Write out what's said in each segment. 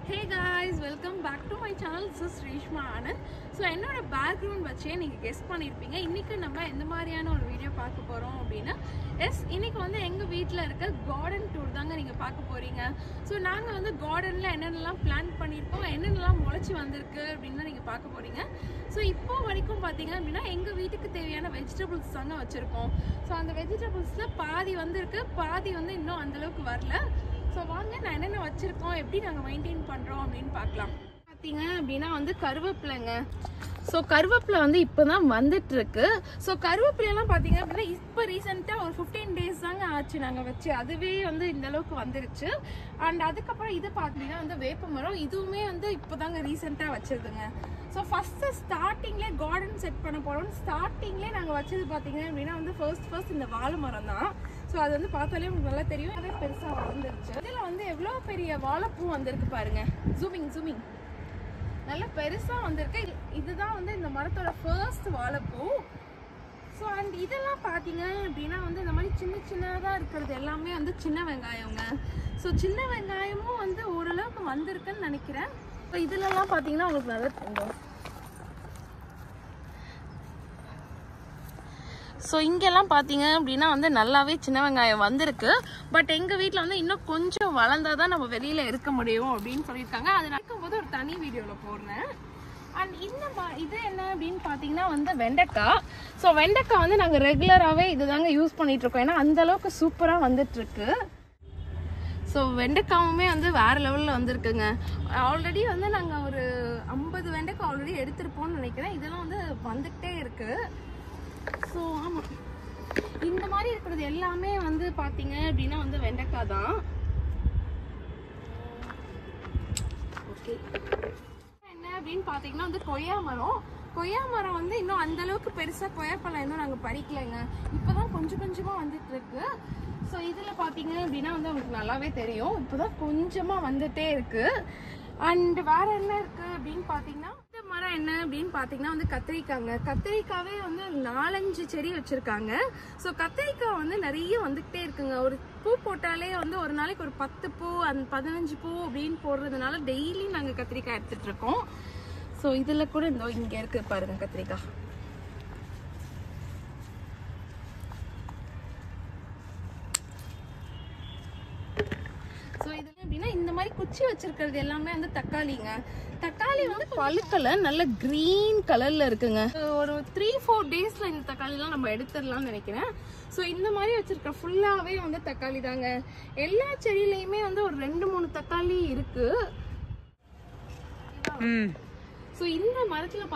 Hey guys, welcome back to my channel. This is Reshma Anand. So என்னோட background வச்சே நீங்கள் guess பண்ணியிருப்பீங்க இன்றைக்கி நம்ம எந்த மாதிரியான ஒரு வீடியோ பார்க்க போகிறோம் அப்படின்னா இன்றைக்கி வந்து எங்கள் வீட்டில் இருக்க கார்டன் டூர் தாங்க நீங்கள் பார்க்க போகிறீங்க. ஸோ நாங்கள் வந்து கார்டனில் என்னென்னலாம் பிளான் பண்ணியிருக்கோம், என்னென்னலாம் முளைச்சி வந்திருக்கு அப்படின்னு தான் நீங்கள் பார்க்க போகிறீங்க. ஸோ இப்போ வரைக்கும் பார்த்தீங்க அப்படின்னா எங்கள் வீட்டுக்கு தேவையான வெஜிடபிள்ஸ் தாங்க வச்சுருக்கோம். ஸோ அந்த வெஜிடபிள்ஸில் பாதி வந்திருக்கு, பாதி வந்து இன்னும் அந்தளவுக்கு வரல. ஸோ வாங்க நான் என்னென்ன வச்சுருக்கோம், எப்படி நாங்கள் மெயின்டைன் பண்ணுறோம் அப்படின்னு பார்க்கலாம். பார்த்தீங்க அப்படின்னா வந்து கருவேப்பிலைங்க. ஸோ கருவேப்பிலை வந்து இப்போ தான் வந்துட்டுருக்கு. ஸோ கருவேப்பிலையெல்லாம் பார்த்தீங்க அப்படின்னா இப்போ ரீசெண்டாக ஒரு 15 days தாங்க ஆச்சு நாங்கள் வச்சு, அதுவே வந்து இந்தளவுக்கு வந்துருச்சு. அண்ட் அதுக்கப்புறம் இது பார்த்தீங்கன்னா வந்து வேப்ப மரம், இதுவுமே வந்து இப்போ தாங்க ரீசெண்டாக வச்சதுங்க. ஸோ ஃபஸ்ட்டு ஸ்டார்டிங்லேயே கார்டன் செட் பண்ண போகிறோம். ஸ்டார்டிங்லேயே நாங்கள் வச்சது பார்த்தீங்க அப்படின்னா வந்து ஃபர்ஸ்ட் இந்த வாழை மரம் தான். ஸோ அது வந்து பார்த்தாலே உங்களுக்கு நல்லா தெரியும், அதே பெருசாக வளர்ந்துருச்சு. இதில் வந்து எவ்வளோ பெரிய வாழைப்பூ வந்திருக்கு பாருங்க, ஜூமிங் நல்லா பெருசாக வந்திருக்கு. இதுதான் வந்து இந்த மரத்தோட ஃபர்ஸ்ட் வாழைப்பூ. ஸோ அண்ட் இதெல்லாம் பார்த்தீங்க அப்படின்னா வந்து இந்த மாதிரி சின்னதாக இருக்கிறது எல்லாமே வந்து சின்ன வெங்காயங்க. ஸோ சின்ன வெங்காயமும் வந்து ஓரளவுக்கு வந்திருக்குன்னு நினைக்கிறேன். ஸோ இதுலலாம் பார்த்தீங்கன்னா உங்களுக்கு நல்லா தெரியும். ஸோ இங்கெல்லாம் பார்த்தீங்க அப்படின்னா வந்து நல்லாவே சின்ன வெங்காயம் வந்திருக்கு. பட் எங்கள் வீட்டில் வந்து இன்னும் கொஞ்சம் வளர்ந்தால் தான் நம்ம வெளியில் இருக்க முடியும் அப்படின்னு சொல்லியிருக்காங்க. அது நடக்கும்போது ஒரு தனி வீடியோவில் போடுறேன். அண்ட் இது என்ன அப்படின்னு பார்த்தீங்கன்னா வந்து வெண்டைக்காய். ஸோ வெண்டைக்காய் வந்து நாங்கள் ரெகுலராகவே இது தாங்க யூஸ் பண்ணிகிட்ருக்கோம், ஏன்னா அந்தளவுக்கு சூப்பராக வந்துட்டுருக்கு. ஸோ வெண்டைக்காவுமே வந்து வேறு லெவலில் வந்துருக்குங்க. ஆல்ரெடி வந்து நாங்கள் ஒரு 50 வெண்டைக்காய் ஆல்ரெடி எடுத்திருப்போம்னு நினைக்கிறேன். இதெல்லாம் வந்து வந்துக்கிட்டே இருக்குது. ஸோ ஆமாம், இந்த மாதிரி இருக்கிறது எல்லாமே வந்து பார்த்தீங்க அப்படின்னா வந்து வெண்டைக்காய் தான். ஓகே, என்ன அப்படின்னு பார்த்தீங்கன்னா வந்து கொய்யா மரம் வந்து இன்னும் அந்த அளவுக்கு பெருசாக கொய்யாப்பழம் இன்னும் நாங்கள் பறிக்கலைங்க. இப்போ தான் கொஞ்சமாக வந்துட்டு இருக்கு. ஸோ இதில் பார்த்தீங்க அப்படின்னா வந்து உங்களுக்கு நல்லாவே தெரியும், இப்போ தான் கொஞ்சமாக வந்துட்டே இருக்கு. அண்ட் வேற என்ன இருக்கு அப்படின்னு பார்த்தீங்கன்னா இந்த மரம் என்ன அப்படின்னு பார்த்தீங்கன்னா வந்து கத்திரிக்காவே வந்து 4-5 செடி வச்சிருக்காங்க. ஸோ கத்திரிக்காய் வந்து நிறைய வந்துகிட்டே இருக்குங்க. ஒரு பூ போட்டாலே வந்து ஒரு நாளைக்கு ஒரு 10 பூ 15 பூ அப்படின்னு போடுறதுனால டெய்லி நாங்கள் கத்திரிக்காய் எடுத்துட்டு இருக்கோம். ஸோ இதில் கூட இங்கே இருக்கு பாருங்க கத்திரிக்காய். ஸோ இது எப்படின்னா இந்த மாதிரி குச்சி வச்சிருக்கிறது எல்லாமே வந்து தக்காளி வந்து பழுக்கல, நல்ல கிரீன் கலர்ல இருக்குங்க. ஒரு 3-4 daysல இந்த தக்காளிலாம் நம்ம எடுத்துடலாம்னு நினைக்கிறேன். ஸோ இந்த மாதிரி வச்சிருக்க ஃபுல்லாவே வந்து தக்காளி தாங்க. எல்லா செடியிலையுமே வந்து ஒரு 2-3 தக்காளி இருக்கு. ஸோ இந்த மரத்தில்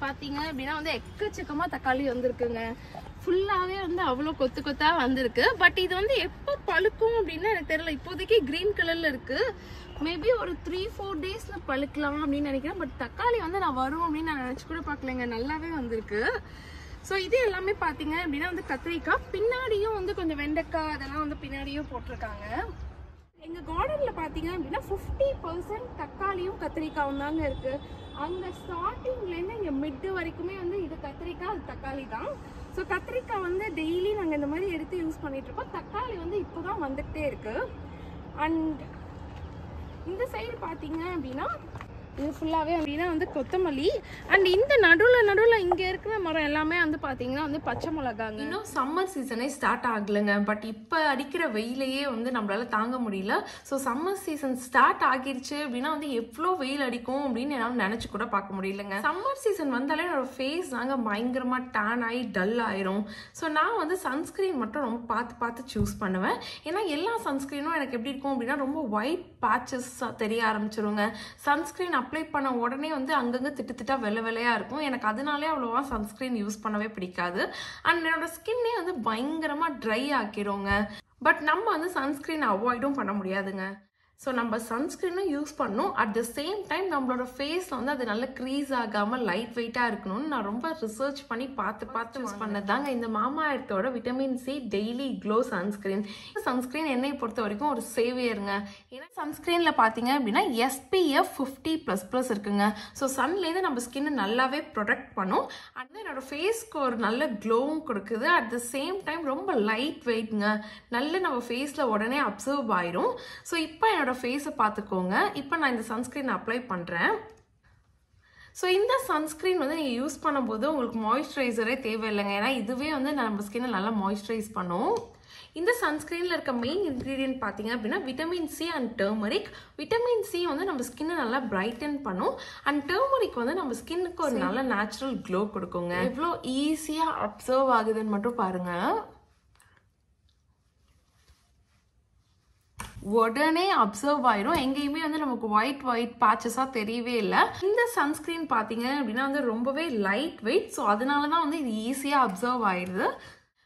பார்த்தீங்க அப்படின்னா வந்து எக்கச்சக்கமாக தக்காளி வந்திருக்குங்க. ஃபுல்லாகவே வந்து அவ்வளோ கொத்தாக வந்திருக்கு. பட் இது வந்து எப்போ பழுக்கும் அப்படின்னு எனக்கு தெரியல. இப்போதைக்கு க்ரீன் கலரில் இருக்குது. மேபி ஒரு 3-4 daysல பழுக்கலாம் அப்படின்னு நினைக்கிறேன். பட் தக்காளி வந்து நான் வரும் அப்படின்னு நான் நினச்சி கூட பார்க்கலைங்க, நல்லாவே வந்திருக்கு. ஸோ இது எல்லாமே பார்த்தீங்க அப்படின்னா வந்து கத்திரிக்காய், பின்னாடியும் வந்து கொஞ்சம் வெண்டைக்காய் அதெல்லாம் வந்து பின்னாடியும் போட்டிருக்காங்க. எங்கள் கார்டனில் பார்த்தீங்க அப்படின்னா 50% தக்காளியும் கத்திரிக்காயும் தாங்க இருக்குது. அங்கே ஸ்டார்டிங்லேருந்து இங்கே மிட்டு வரைக்குமே வந்து இது கத்திரிக்காய், அது தக்காளி தான். ஸோ கத்திரிக்காய் வந்து டெய்லி நாங்கள் இந்த மாதிரி எடுத்து யூஸ் பண்ணிகிட்ருக்கோம். தக்காளி வந்து இப்போ தான் வந்துக்கிட்டே இருக்குது. அண்ட் இந்த சைடு பார்த்தீங்க அப்படின்னா இது ஃபுல்லாகவே அப்படின்னா வந்து கொத்தமல்லி. அண்ட் இந்த நடுவில் இங்கே இருக்கிற மரம் எல்லாமே வந்து பார்த்தீங்கன்னா வந்து பச்சை மிளகாங்க. இன்னும் சம்மர் சீசனே ஸ்டார்ட் ஆகலைங்க. பட் இப்போ அடிக்கிற வெயிலையே வந்து நம்மளால தாங்க முடியல. ஸோ சம்மர் சீசன் ஸ்டார்ட் ஆகிருச்சு அப்படின்னா வந்து எவ்வளோ வெயில் அடிக்கும் அப்படின்னு என்னால் நினச்சி கூட பார்க்க முடியலங்க. சம்மர் சீசன் வந்தாலே என்னோட ஃபேஸ் தாங்க பயங்கரமாக டேன் ஆகி டல் ஆயிரும். ஸோ நான் வந்து சன்ஸ்க்ரீன் மட்டும் ரொம்ப பார்த்து சூஸ் பண்ணுவேன். ஏன்னா எல்லா சன்ஸ்க்ரீனும் எனக்கு எப்படி இருக்கும் அப்படின்னா ரொம்ப ஒயிட் பேச்சஸ் தெரிய ஆரம்பிச்சிருங்க. சன்ஸ்க்ரீன் அப்ளை பண்ண உடனே வந்து அங்கங்கே திட்டா வெள்ளையாக இருக்கும். எனக்கு அதனாலே அவ்வளோவா சன்ஸ்க்ரீன் யூஸ் பண்ணவே பிடிக்காது. அண்ட் என்னோட ஸ்கின்னே வந்து பயங்கரமாக ட்ரை ஆக்கிடுங்க. பட் நம்ம வந்து சன்ஸ்க்ரீன் அவாய்டும் பண்ண முடியாதுங்க. ஸோ நம்ம சன்ஸ்க்ரீனும் யூஸ் பண்ணணும். அட் த சேம் டைம் நம்மளோட ஃபேஸில் வந்து அது நல்ல க்ரீஸ் ஆகாமல் லைட் வெயிட்டாக இருக்கணும்னு நான் ரொம்ப ரிசர்ச் பண்ணி பார்த்து யூஸ் பண்ணதாங்க இந்த மாமா எர்த்தோட vitamin C daily glow sunscreen. Sunscreen என்னை பொறுத்த வரைக்கும் ஒரு சேவியருங்க. ஏன்னா சன்ஸ்க்ரீனில் பார்த்தீங்க அப்படின்னா SPF 50++ இருக்குங்க. ஸோ சன்லேருந்து நம்ம ஸ்கின்னை நல்லாவே ப்ரொடெக்ட் பண்ணும். அண்ட் என்னோட ஃபேஸ்க்கு ஒரு நல்ல க்ளோவும் கொடுக்குது. அட் த சேம் டைம் ரொம்ப லைட் வெயிட்ங்க, நல்ல நம்ம ஃபேஸில் உடனே அப்சர்வ் ஆயிரும். ஸோ இப்போ என்னோட என்னோட ஃபேஸை பார்த்துக்கோங்க. இப்போ நான் இந்த சன்ஸ்க்ரீன் அப்ளை பண்ணுறேன். ஸோ இந்த சன்ஸ்க்ரீன் வந்து நீங்கள் யூஸ் பண்ணும்போது உங்களுக்கு மாய்ஸ்சரைசரே தேவையில்லைங்க. ஏன்னா இதுவே வந்து நம்ம ஸ்கின்னை நல்லா மாய்ஸ்சரைஸ் பண்ணும். இந்த சன்ஸ்க்ரீனில் இருக்க மெயின் இன்க்ரீடியன்ட் பார்த்தீங்க அப்படின்னா vitamin C and turmeric. Vitamin C வந்து நம்ம ஸ்கின்னை நல்லா பிரைட்டன் பண்ணும். அண்ட் டர்மரிக் வந்து நம்ம ஸ்கின்னுக்கு ஒரு நல்ல நேச்சுரல் க்ளோ கொடுக்குங்க. எவ்வளோ ஈஸியாக அப்சர்வ் ஆகுதுன்னு மட்டும் பாருங்கள். உடனே அப்சர்வ் ஆயிரும். எங்கேயுமே வந்து நமக்கு ஒயிட் பேச்சஸாக தெரியவே இல்லை. இந்த சன்ஸ்க்ரீன் பார்த்தீங்க அப்படின்னா வந்து ரொம்பவே லைட் வெயிட். ஸோ அதனால தான் வந்து இது ஈஸியாக அப்சர்வ் ஆயிடுது.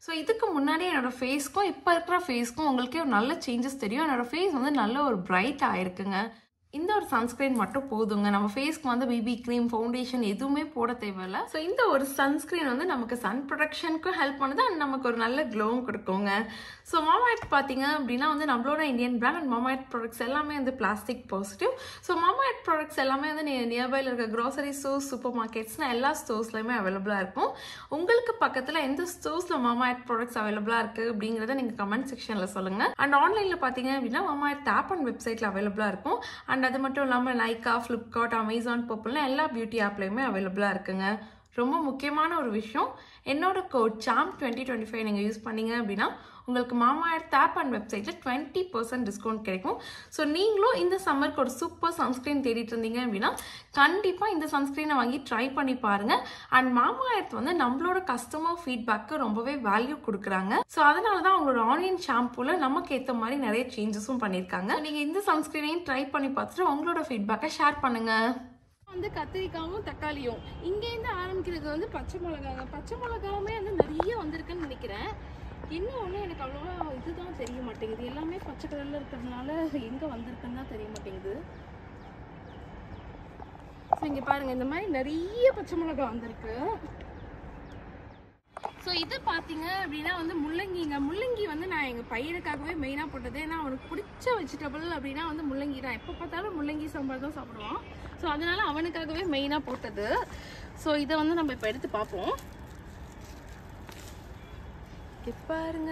ஸோ இதுக்கு முன்னாடி என்னோடய ஃபேஸ்க்கும் இப்போ இருக்கிற ஃபேஸ்க்கும் உங்களுக்கே ஒரு நல்ல சேஞ்சஸ் தெரியும். என்னோடய ஃபேஸ் வந்து நல்ல ஒரு பிரைட் ஆயிருக்குங்க. இந்த ஒரு சன்ஸ்க்ரீன் மட்டும் போதுங்க. நம்ம ஃபேஸ்க்கு வந்து பிபி க்ரீம், ஃபவுண்டேஷன் எதுவுமே போட தேவையில்லை. ஸோ இந்த ஒரு சன்ஸ்க்ரீன் வந்து நமக்கு சன் ப்ரொடெக்ஷனுக்கும் ஹெல்ப் பண்ணுது அண்ட் நமக்கு ஒரு நல்ல க்ளோவும் கொடுக்குங்க. ஸோ மாமாஎர்த் பார்த்தீங்க அப்படின்னா வந்து நம்மளோட Indian brand and Mamaearth products எல்லாமே வந்து plastic positive. So Mamaearth products எல்லாமே வந்து நியர்பையில் இருக்க க்ரோசரி ஸ்டோர்ஸ், சூப்பர் மார்க்கெட்ஸ்னு எல்லா ஸ்டோர்ஸ்லையுமே அவைலபிளாக இருக்கும். உங்களுக்கு பக்கத்தில் எந்த ஸ்டோர்ஸில் மாமாஎர்த் ப்ராடக்ட்ஸ் அவைலபிளாக இருக்குது அப்படிங்கிறத நீங்கள் கமெண்ட் செக்ஷனில் சொல்லுங்கள். அண்ட் ஆன்லைனில் பார்த்தீங்க அப்படின்னா மாமாஎர்த் ஆப் அண்ட் வெப்சைட்டில் அவைலபிளாக இருக்கும். அண்ட் அது மட்டும் இல்லாமல் நைக்கா, ஃப்ளிப்கார்ட், அமேசான், பர்பிள்னு எல்லா பியூட்டி ஆப்லையுமே அவைலபிளாக இருக்குங்க. ரொம்ப முக்கியமான ஒரு விஷயம், என்னோட கோட் CHAMP2025 நீங்கள் யூஸ் பண்ணீங்க அப்படின்னா உங்களுக்கு மாமாஎர்த் ஆப் அண்ட் வெப்சைட்டில் 20% டிஸ்கவுண்ட் கிடைக்கும். ஸோ நீங்களும் இந்த சம்மருக்கு ஒரு சூப்பர் சன்ஸ்க்ரீன் தேடிட்டு இருந்தீங்க அப்படின்னா கண்டிப்பாக இந்த சன்ஸ்க்ரீனை வாங்கி ட்ரை பண்ணி பாருங்கள். அண்ட் மாமாஎர்த் வந்து நம்மளோட கஸ்டமர் ஃபீட்பேக்கு ரொம்பவே வேல்யூ கொடுக்குறாங்க. ஸோ அதனால தான் அவங்களோட ஆனியன் ஷாம்பூவில் நமக்கு ஏற்ற மாதிரி நிறைய சேஞ்சஸும் பண்ணியிருக்காங்க. நீங்கள் இந்த சன்ஸ்க்ரீனையும் ட்ரை பண்ணி பார்த்துட்டு உங்களோட ஃபீட்பேக்கை ஷேர் பண்ணுங்கள். வந்து கத்திரிக்காயும் தக்காளியும் இங்கேருந்து ஆரம்பிக்கிறது வந்து பச்சை மிளகாங்க. பச்சை மிளகாவுமே வந்து நிறைய வந்திருக்குன்னு நினைக்கிறேன். இன்னும் ஒன்று எனக்கு அவ்வளோவா இதுதான் தெரிய மாட்டேங்குது. எல்லாமே பச்சை கலரில் இருக்கிறதுனால எங்கே வந்திருக்குன்னு தான் தெரிய மாட்டேங்குது. ஸோ இங்கே பாருங்கள், இந்த மாதிரி நிறைய பச்சை மிளகா வந்திருக்கு. ஸோ இது பார்த்தீங்க அப்படின்னா வந்து முள்ளங்கிங்க. முள்ளங்கி வந்து நான் எங்கள் பையனுக்காகவே மெயினாக போட்டது. ஏன்னா அவனுக்கு பிடிச்ச வெஜிடபிள் அப்படின்னா வந்து முள்ளங்கி தான். எப்போ பார்த்தாலும் முள்ளங்கி சாம்பார் தான் சாப்பிடுவான். ஸோ அதனால அவனுக்காகவே மெயினாக போட்டது. ஸோ இதை வந்து நம்ம இப்போ எடுத்து பார்ப்போம். பாருங்க,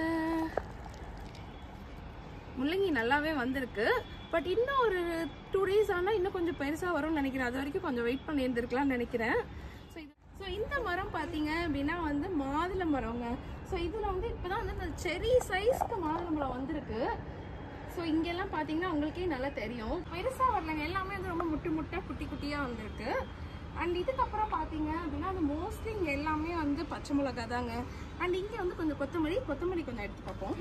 முள்ளங்கி நல்லாவே வந்திருக்கு. பட் இன்னும் ஒரு 2 days ஆனால் இன்னும் கொஞ்சம் பெருசாக வரும்னு நினைக்கிறேன். அது வரைக்கும் கொஞ்சம் வெயிட் பண்ணி இருந்திருக்கலாம்னு நினைக்கிறேன். ஸோ இந்த மரம் பார்த்தீங்க அப்படின்னா வந்து மாதுளை மரங்க. ஸோ இதில் வந்து இப்போ தான் வந்து இந்த செரி சைஸ்க்கு மாதுளை மரம் வந்திருக்கு. ஸோ இங்கெல்லாம் பார்த்தீங்கன்னா உங்களுக்கே நல்லா தெரியும், பெருசாக வரலங்க. எல்லாமே வந்து ரொம்ப முட்டாக குட்டி குட்டியாக வந்திருக்கு. அண்ட் இதுக்கப்புறம் பார்த்தீங்க அப்படின்னா அது மோஸ்ட்லி இங்கே எல்லாமே வந்து பச்சை மிளகா தாங்க. அண்ட் இங்கே வந்து கொஞ்சம் கொத்தமல்லி கொஞ்சம் எடுத்து பார்ப்போம்.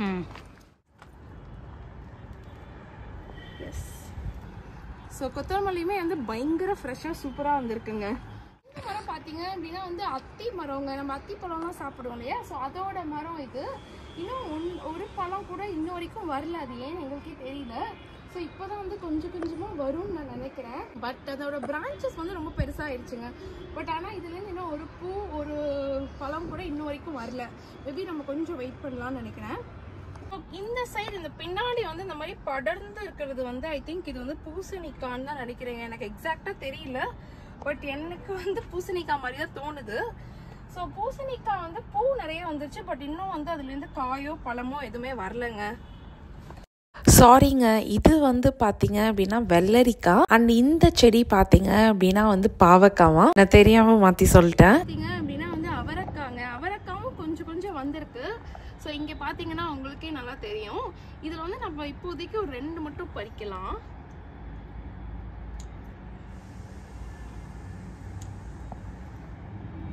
எஸ், ஸோ கொத்தமல்லியுமே வந்து பயங்கர ஃப்ரெஷ்ஷாக சூப்பராக வந்திருக்குங்க. இந்த மரம் பார்த்தீங்க அப்படின்னா வந்து அத்தி மரங்க. நம்ம அத்தி பழம்லாம் சாப்பிடுவோம் இல்லையா? ஸோ அதோட மரம் இது. இன்னும் ஒரு பழம் கூட இன்ன வரைக்கும் வரல. அது ஏன்னு எங்களுக்கே தெரியல. ஸோ இப்போ தான் வந்து கொஞ்சமாக வரும்னு நான் நினைக்கிறேன். பட் அதோட பிரான்ச்சஸ் வந்து ரொம்ப பெருசாகிடுச்சுங்க. பட் ஆனால் இதுலேருந்து இன்னும் ஒரு பூ, ஒரு பழம் கூட இன்ன வரைக்கும் வரல. மேபி நம்ம கொஞ்சம் வெயிட் பண்ணலாம்னு நினைக்கிறேன். இந்த சைடு இந்த பின்னாடி வந்து இந்த மாதிரி படர்ந்து இருக்கிறது வந்து ஐ திங்க் இது வந்து பூசணிக்கான்னு தான் நினைக்கிறேங்க. எனக்கு எக்ஸாக்டாக தெரியல. பட் எனக்கு வந்து பூசணிக்காய் மாதிரி தான் தோணுது. ஸோ பூசணிக்காய் வந்து பூ நிறைய வந்துருச்சு. பட் இன்னும் வந்து அதுலேருந்து காயோ பழமோ எதுவுமே வரலங்க. சாரிங்க, இது வந்து பார்த்தீங்க அப்படின்னா வெள்ளரிக்காய். அண்ட் இந்த செடி பார்த்தீங்க அப்படின்னா வந்து பாவக்காவா. நான் தெரியாமல் மாற்றி சொல்லிட்டேன். பார்த்தீங்க அப்படின்னா வந்து அவரைக்காங்க. அவரைக்காவும் கொஞ்சம் வந்திருக்கு. ஸோ இங்கே பார்த்தீங்கன்னா உங்களுக்கே நல்லா தெரியும். இதில் வந்து நம்ம இப்போதைக்கு ஒரு 2 மட்டும் பறிக்கலாம்.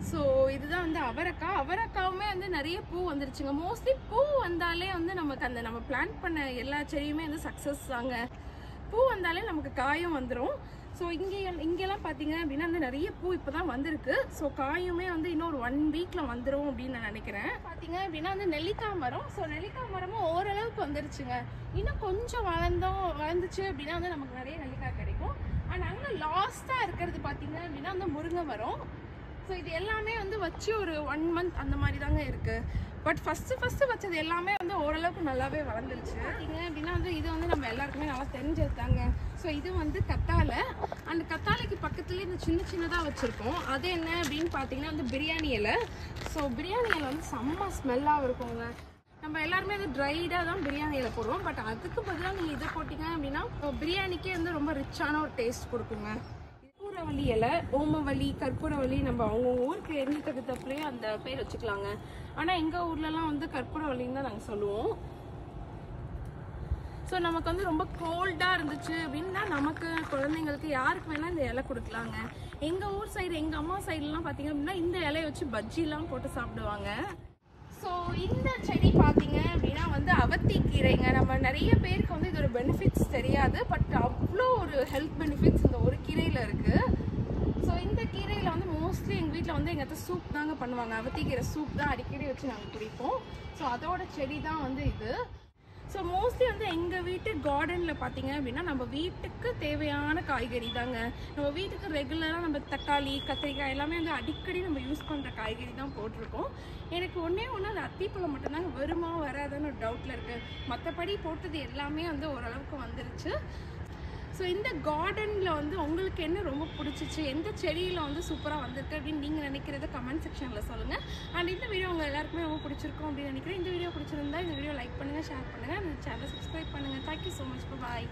ஸோ இதுதான் வந்து அவரைக்காய். அவரைக்காவுமே வந்து நிறைய பூ வந்துருச்சுங்க. மோஸ்ட்லி பூ வந்தாலே வந்து நமக்கு அந்த நம்ம பிளான் பண்ண எல்லா செடியுமே வந்து சக்ஸஸ் தாங்க. பூ வந்தாலே நமக்கு காயும் வந்துடும். ஸோ இங்கெல்லாம் பார்த்தீங்க அப்படின்னா வந்து நிறைய பூ இப்போ தான் வந்திருக்கு. ஸோ காயுமே வந்து இன்னும் ஒரு 1 வீக்கில் வந்துடும் அப்படின்னு நான் நினைக்கிறேன். பார்த்தீங்க அப்படின்னா வந்து நெல்லிக்காய் மரம். ஸோ நெல்லிக்காய் மரமும் ஓரளவுக்கு வந்துருச்சுங்க. இன்னும் கொஞ்சம் வளர்ந்துச்சு அப்படின்னா வந்து நமக்கு நிறைய நெல்லிக்காய் கிடைக்கும். அண்ட் அங்கே லாஸ்ட்டாக இருக்கிறது பார்த்தீங்க அப்படின்னா வந்து முருங்கை மரம். ஸோ இது எல்லாமே வந்து வச்சு ஒரு 1 month அந்த மாதிரி தாங்க இருக்குது. பட் ஃபஸ்ட்டு வச்சது எல்லாமே வந்து ஓரளவுக்கு நல்லாவே வளர்ந்துருச்சு. பார்த்தீங்க அப்படின்னா வந்து இது வந்து நம்ம எல்லாருக்குமே நல்லா தெரிஞ்சிருந்தாங்க. ஸோ இது வந்து கத்தாழை. அந்த கத்தாழைக்கு பக்கத்துலேயே இந்த சின்னதாக வச்சுருக்கோம். அது என்ன அப்படின்னு பார்த்தீங்கன்னா வந்து பிரியாணி இலை. ஸோ பிரியாணி இலை வந்து செம்ம ஸ்மெல்லாக இருக்குங்க. நம்ம எல்லாருமே அது ட்ரைடாக தான் பிரியாணியில் போடுவோம். பட் அதுக்கு பதிலாக நீங்கள் இது போட்டிங்க அப்படின்னா பிரியாணிக்கே வந்து ரொம்ப ரிச்சான ஒரு டேஸ்ட் கொடுக்குங்க. கற்பூரவள்ளி இலை, ஓமவள்ளி, கற்பூரவள்ளி நம்ம அவங்க ஊருக்கு எண்ணி தகுந்தப்பலே அந்த பேர் வச்சுக்கலாங்க. ஆனால் எங்கள் ஊர்லலாம் வந்து கற்பூரவள்ளின்னு தான் நாங்கள் சொல்லுவோம். ஸோ நமக்கு வந்து ரொம்ப கோல்டாக இருந்துச்சு அப்படின்னா நமக்கு குழந்தைங்களுக்கு யாருக்கு வேணால் இந்த இலை கொடுக்கலாங்க. எங்கள் ஊர் சைடு, எங்கள் அம்மா சைடுலாம் பார்த்தீங்க அப்படின்னா இந்த இலையை வச்சு பஜ்ஜிலாம் போட்டு சாப்பிடுவாங்க. ஸோ இந்த செடி பார்த்தீங்க அப்படின்னா வந்து அவத்திக்கீரைங்க. நம்ம நிறைய பேருக்கு வந்து இதோட பெனிஃபிட்ஸ் தெரியாது. பட் அவ்வளோ ஒரு ஹெல்த் பெனிஃபிட்ஸ் இந்த ஒரு கீரையில் இருக்குது. ஸோ இந்த கீரையில் வந்து மோஸ்ட்லி எங்கள் வீட்டில் வந்து எங்கள் சூப் தாங்க பண்ணுவாங்க. அவத்திக்கீரை சூப் தான் அடிக்கடி வச்சு நாங்கள் குடிப்போம். ஸோ அதோட செடி தான் வந்து இது. ஸோ மோஸ்ட்லி வந்து எங்கள் வீட்டு கார்டனில் பார்த்தீங்க அப்படின்னா நம்ம வீட்டுக்கு தேவையான காய்கறி தாங்க. நம்ம வீட்டுக்கு ரெகுலராக நம்ம தக்காளி, கத்திரிக்காய் எல்லாமே வந்து அடிக்கடி நம்ம யூஸ் பண்ணுற காய்கறி தான் போட்டிருக்கோம். எனக்கு ஒன்றே ஒன்று அது அத்திப்பழம் மட்டும்தாங்க வருமா வராதுன்னு ஒரு டவுட்டில் இருக்குது. மற்றபடி போட்டது எல்லாமே வந்து ஓரளவுக்கு வந்துருச்சு. ஸோ இந்த கார்டனில் வந்து உங்களுக்கு என்ன ரொம்ப பிடிச்சிச்சு, எந்த செடியில் வந்து சூப்பராக வந்திருக்கு அப்படின்னு நீங்கள் நினைக்கிறத கமெண்ட் செக்ஷனில் சொல்லுங்கள். அண்ட் இந்த வீடியோ உங்கள் எல்லாருக்குமே ரொம்ப பிடிச்சிருக்கும் அப்படின்னு நினைக்கிறேன். இந்த வீடியோ பிடிச்சிருந்தா இந்த வீடியோ லைக் பண்ணுங்கள், ஷேர் பண்ணுங்கள், அந்த சேனலை சப்ஸ்கிரைப் பண்ணுங்கள். Thank you so much. பாய்.